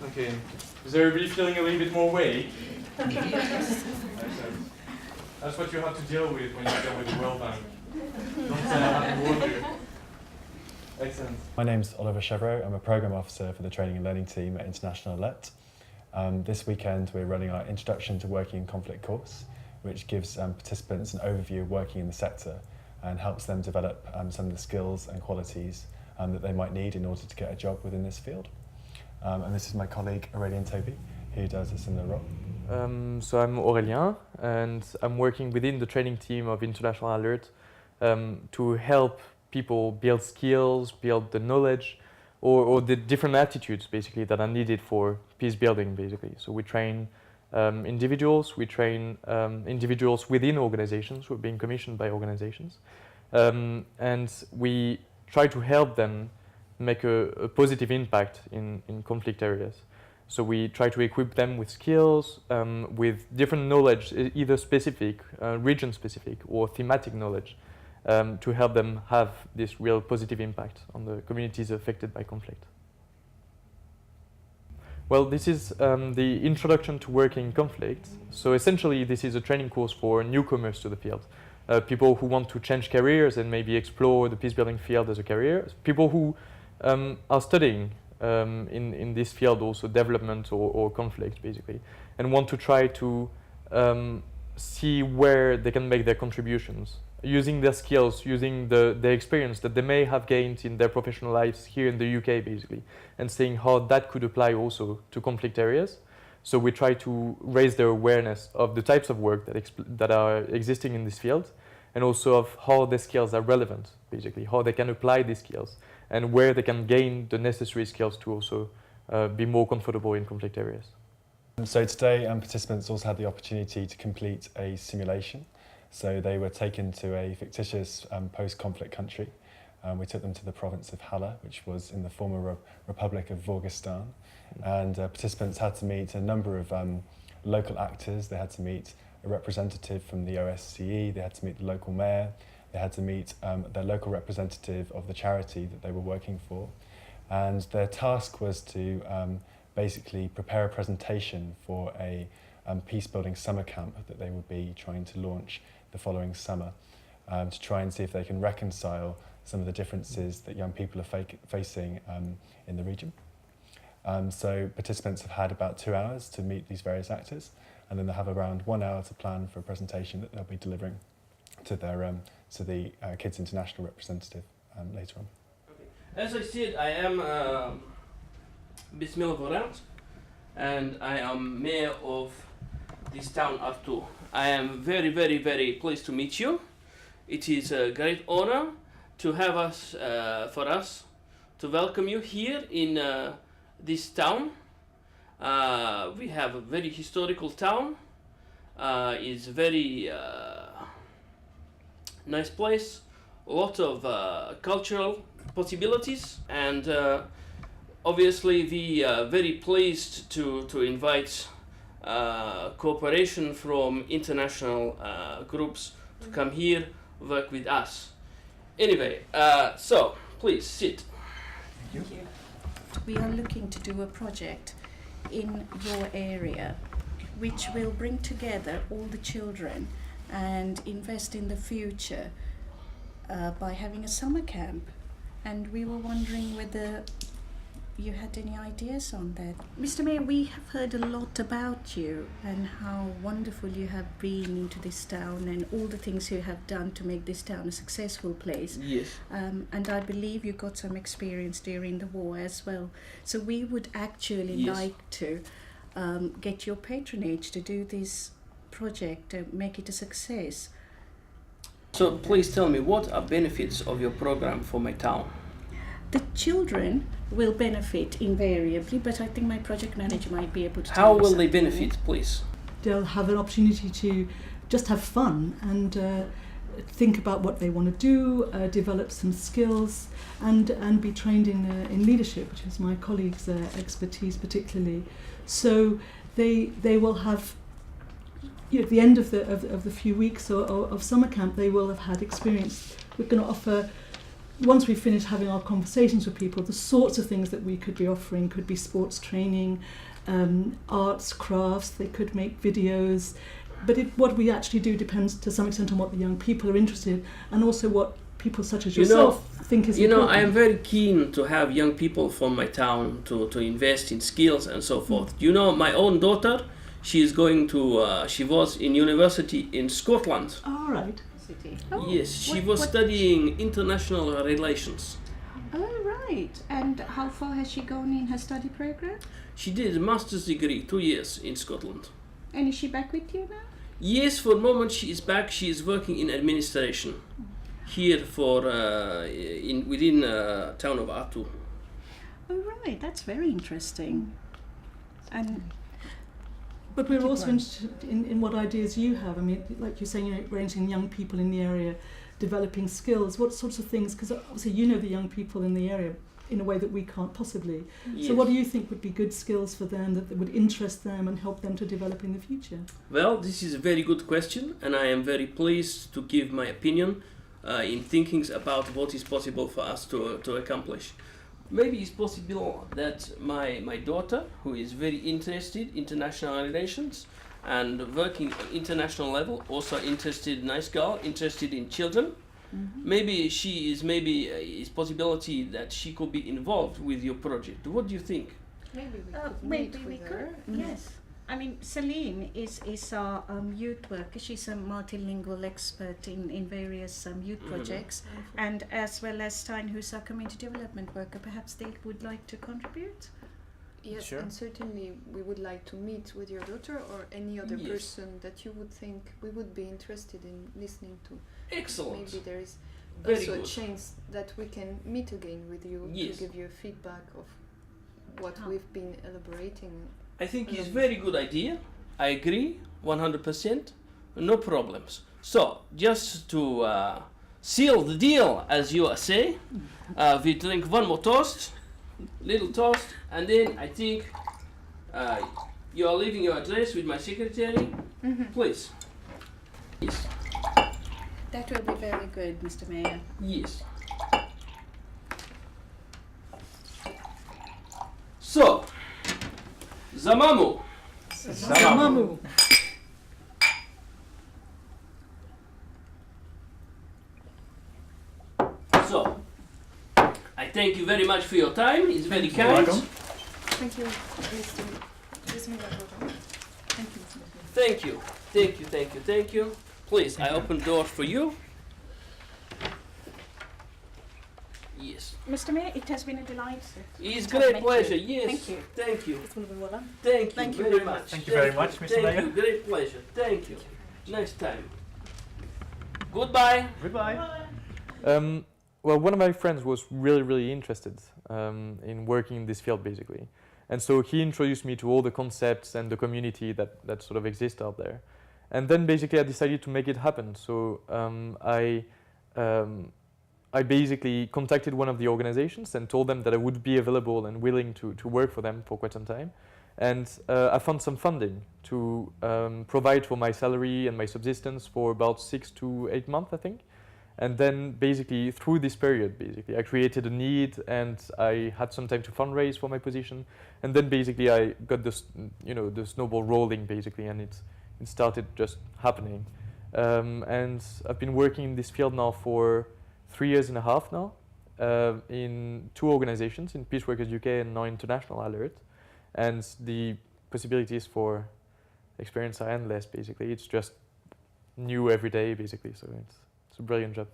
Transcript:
Okay. Is everybody feeling a little bit more weight? Yes. That's what you have to deal with when you deal with the World Bank. Don't have to water. Excellent. My name's Oliver Chevreau. I'm a Programme Officer for the Training and Learning team at International Alert. This weekend we're running our Introduction to Working in Conflict course, which gives participants an overview of working in the sector and helps them develop some of the skills and qualities that they might need in order to get a job within this field. And this is my colleague Aurélien Toby, who does a similar role. So I'm Aurélien, and I'm working within the training team of International Alert to help people build skills, build the knowledge, or the different attitudes basically that are needed for peace building basically. So we train individuals within organizations who are being commissioned by organizations, and we try to help them make a positive impact in conflict areas. So we try to equip them with skills, with different knowledge, either specific, region-specific, or thematic knowledge, to help them have this real positive impact on the communities affected by conflict. Well, this is the Introduction to Working in Conflict. So essentially, this is a training course for newcomers to the field. People who want to change careers and maybe explore the peace-building field as a career. People who are studying in this field also development or conflict basically, and want to try to see where they can make their contributions using their skills, using the experience that they may have gained in their professional lives here in the UK basically, and seeing how that could apply also to conflict areas. So we try to raise their awareness of the types of work that are existing in this field, and also of how the skills are relevant basically, how they can apply these skills and where they can gain the necessary skills to also be more comfortable in conflict areas. So today participants also had the opportunity to complete a simulation. So they were taken to a fictitious post-conflict country. We took them to the province of Halle, which was in the former Republic of Vorgistan. And participants had to meet a number of local actors. They had to meet a representative from the OSCE, they had to meet the local mayor, they had to meet their local representative of the charity that they were working for. And their task was to basically prepare a presentation for a peace-building summer camp that they would be trying to launch the following summer, to try and see if they can reconcile some of the differences that young people are facing in the region. So participants have had about 2 hours to meet these various actors, and then they have around 1 hour to plan for a presentation that they'll be delivering to their to the Kids International representative later on. Okay. As I said, I am Bismillah Vorant, and I am mayor of this town Artu. I am very, very, very pleased to meet you. It is a great honor to have us, for us, to welcome you here in this town. We have a very historical town. It's a very nice place, a lot of cultural possibilities, and obviously we are very pleased to invite cooperation from international groups to come here, work with us. Anyway, so please sit. Thank you. We are looking to do a project in your area which will bring together all the children and invest in the future by having a summer camp. And we were wondering whether you had any ideas on that. Mr. Mayor, we have heard a lot about you and how wonderful you have been into this town and all the things you have done to make this town a successful place. Yes. And I believe you got some experience during the war as well. So we would actually like to get your patronage to do this project and make it a success. So please tell me, what are benefits of your program for my town? The children will benefit invariably, but I think my project manager might be able to How will they benefit, please? They'll have an opportunity to just have fun and think about what they want to do, develop some skills, and be trained in leadership, which is my colleagues' expertise particularly. So they will have, at the end of the few weeks of summer camp, they will have had experience. We're going to offer once we finish having our conversations with people, the sorts of things that we could be offering could be sports training, arts, crafts, they could make videos. But what we actually do depends to some extent on what the young people are interested in, and also what people such as yourself think is important. I am very keen to have young people from my town to invest in skills and so forth. My own daughter, she is going to, she was in university in Scotland. All right. Yes, she was studying international relations. Oh, right. And how far has she gone in her study program? She did a master's degree, 2 years in Scotland. And is she back with you now? Yes, for the moment she is back. She is working in administration here for within town of Atu. Oh, right. That's very interesting. And But we're also interested in what ideas you have. I mean, like you're saying, raising young people in the area, developing skills. What sorts of things? Because obviously you know the young people in the area in a way that we can't possibly. Yes. So what do you think would be good skills for them that would interest them and help them to develop in the future? Well, this is a very good question, and I am very pleased to give my opinion in thinkings about what is possible for us to accomplish. Maybe it's possible that my daughter, who is very interested in international relations and working at international level, also interested, nice girl, interested in children. Maybe she is, it's possibility that she could be involved with your project. What do you think? maybe we could. Yes. I mean, Celine is our youth worker. She's a multilingual expert in various youth projects, and as well as Stein, who's our community development worker. Perhaps they would like to contribute. Yes, Sure. and certainly we would like to meet with your daughter or any other Yes. person that you would think we would be interested in listening to. Excellent. Maybe there is Very also good. a chance that we can meet again with you Yes. to give you feedback of what Ah. we've been elaborating. I think it's very good idea. I agree 100%. No problems. So just to seal the deal, as you say, we drink one more toast, little toast, and then I think you are leaving your address with my secretary. Please. Yes. That will be very good, Mr. Mayor. Yes. So, Zamamu. Zamamu. So, I thank you very much for your time. It's very kind. welcome. Thank you, Mr. Bismillah. Thank you. Thank you. Thank you, thank you, thank you. Please, I open doors for you. Yes. Mr. Mayor, it has been a delight. It's To have great met pleasure. you. Yes. Thank you. Thank you. Thank you Very very much. much. Thank you very much, Mr. Thank Mayor. you. Great pleasure. Thank you. Nice time. Goodbye. Goodbye. Well, one of my friends was really interested in working in this field, basically. And so he introduced me to all the concepts and the community that sort of exists out there. And then basically I decided to make it happen. So I basically contacted one of the organizations and told them that I would be available and willing to work for them for quite some time. And I found some funding to provide for my salary and my subsistence for about 6 to 8 months, I think. And then basically through this period, basically I created a need and I had some time to fundraise for my position. And then basically I got this, the snowball rolling basically, and it started just happening. And I've been working in this field now for 3 years and a half now, in 2 organizations, in Peace Workers UK and now International Alert. And the possibilities for experience are endless, basically. It's just new every day, basically. So it's a brilliant job.